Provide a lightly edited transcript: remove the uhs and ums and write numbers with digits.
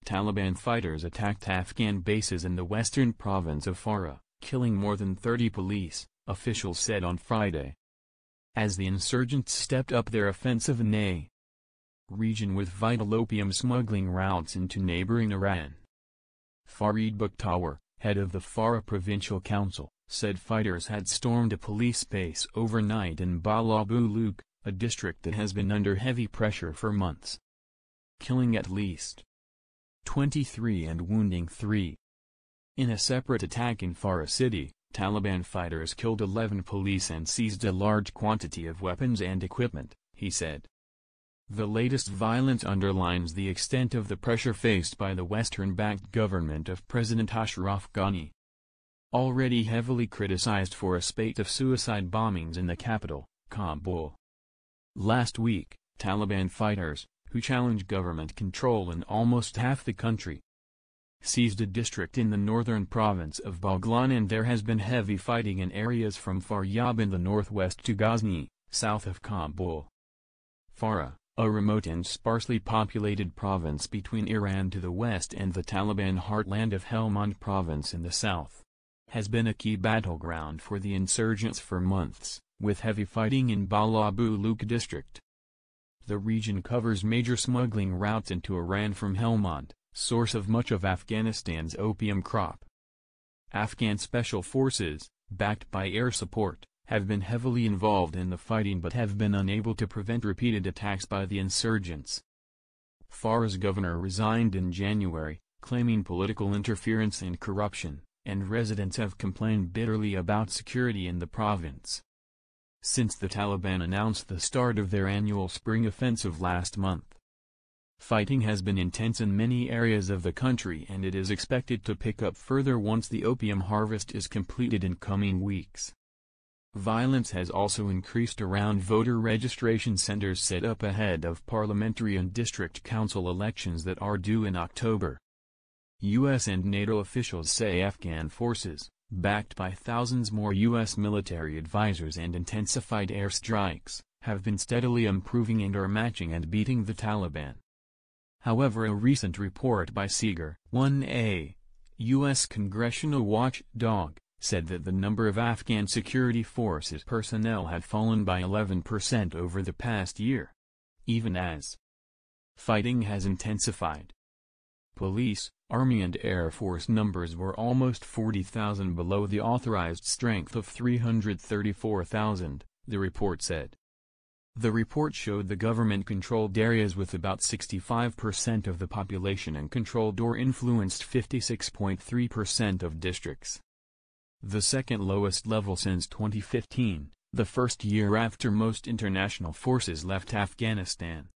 Taliban fighters attacked Afghan bases in the western province of Farah, killing more than 30 police, officials said on Friday. As the insurgents stepped up their offensive in a region with vital opium smuggling routes into neighboring Iran. Farid Bakhtawar, head of the Farah Provincial Council, said fighters had stormed a police base overnight in Balabuluk, a district that has been under heavy pressure for months, killing at least 23 and wounding 3. In a separate attack in Farah city, Taliban fighters killed 11 police and seized a large quantity of weapons and equipment, he said. The latest violence underlines the extent of the pressure faced by the Western-backed government of President Ashraf Ghani, already heavily criticized for a spate of suicide bombings in the capital, Kabul. Last week, Taliban fighters, who challenge government control in almost half the country, seized a district in the northern province of Baghlan, and there has been heavy fighting in areas from Faryab in the northwest to Ghazni, south of Kabul. Farah, a remote and sparsely populated province between Iran to the west and the Taliban heartland of Helmand province in the south, has been a key battleground for the insurgents for months, with heavy fighting in Balabuluk district. The region covers major smuggling routes into Iran from Helmand, source of much of Afghanistan's opium crop. Afghan special forces, backed by air support, have been heavily involved in the fighting but have been unable to prevent repeated attacks by the insurgents. Farah's governor resigned in January, claiming political interference and corruption, and residents have complained bitterly about security in the province. Since the Taliban announced the start of their annual spring offensive last month, fighting has been intense in many areas of the country, and it is expected to pick up further once the opium harvest is completed in coming weeks. Violence has also increased around voter registration centers set up ahead of parliamentary and district council elections that are due in October. U.S. and NATO officials say Afghan forces, backed by thousands more U.S. military advisors and intensified airstrikes, have been steadily improving and are matching and beating the Taliban. However, a recent report by Seeger, 1A, U.S. congressional watchdog, said that the number of Afghan security forces personnel had fallen by 11% over the past year, even as fighting has intensified. Police, Army and Air Force numbers were almost 40,000 below the authorized strength of 334,000, the report said. The report showed the government-controlled areas with about 65% of the population and controlled or influenced 56.3% of districts. The second lowest level since 2015, the first year after most international forces left Afghanistan.